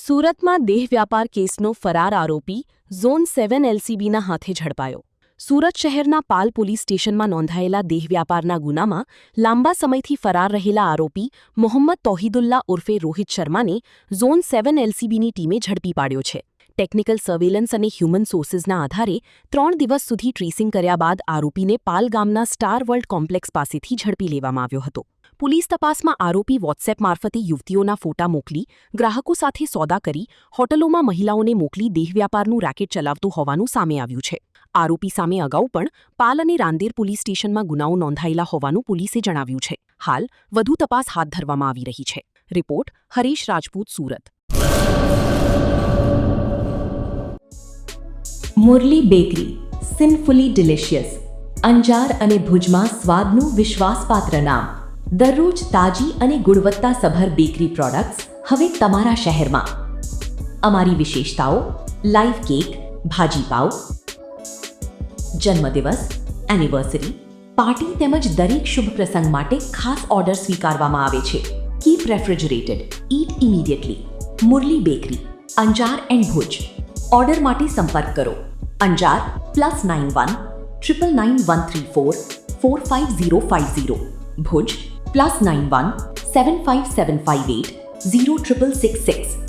સુરતમાં દેહ વ્યાપાર કેસનો ફરાર આરોપી ઝોન 7 એલસીબીના હાથે ઝડપાયો. સુરત શહેરના પાલ પોલીસ સ્ટેશનમાં નોંધાયેલા દેહ વ્યાપારના ગુનામાં લાંબા સમયથી ફરાર રહેલા આરોપી મોહમ્મદ તૌહિદુલ્લા ઉર્ફે રોહિત શર્માને ઝોન 7 એલસીબીની ટીમે ઝડપી પાડ્યો છે. ટેકનિકલ સર્વેલન્સ અને હ્યુમન સોર્સિસના આધારે 3 દિવસ સુધી ટ્રેસિંગ કર્યા બાદ આરોપીને પાલ ગામના સ્ટાર વર્લ્ડ કોમ્પ્લેક્સ પાસેથી ઝડપી લેવામાં આવ્યો હતો. પોલીસ તપાસમાં આરોપી વોટ્સએપ મારફતે યુવતીઓના ફોટા મોકલી, ગ્રાહકો સાથે સોદા કરી, હોટલોમાં મહિલાઓને મોકલી દેહ વ્યાપારનું રેકેટ ચલાવતું હોવાનું સામે આવ્યું છે. આરોપી સામે અગાઉ પણ પાલ અને રાંદેર પોલીસ સ્ટેશનમાં ગુનાઓ નોંધાયેલા હોવાનું પોલીસે જણાવ્યું છે. હાલ વધુ તપાસ હાથ ધરવામાં આવી રહી છે. Report Harish Rajput, Surat. Murli bakery, sinfully delicious. Anjar અને ભુજમાં સ્વાદનું વિશ્વાસપાત્ર નામ. દરરોજ તાજી અને ગુણવત્તાસભર બેકરી પ્રોડક્ટ્સ હવે તમારા શહેરમાં. અમારી વિશેષતાઓ: લાઈવ કેક, ભાજી પાવ, જન્મદિવસ, એનિવર્સરી, પાર્ટી તેમજ દરેક શુભ પ્રસંગ માટે ખાસ ઓર્ડર સ્વીકારવામાં આવે છે. Keep refrigerated, eat immediately. Murli bakery, Anjar and Bhuj. Order માટે સંપર્ક કરો. અંજાર +91 999 134 45050. ભુજ +91 75758 0666.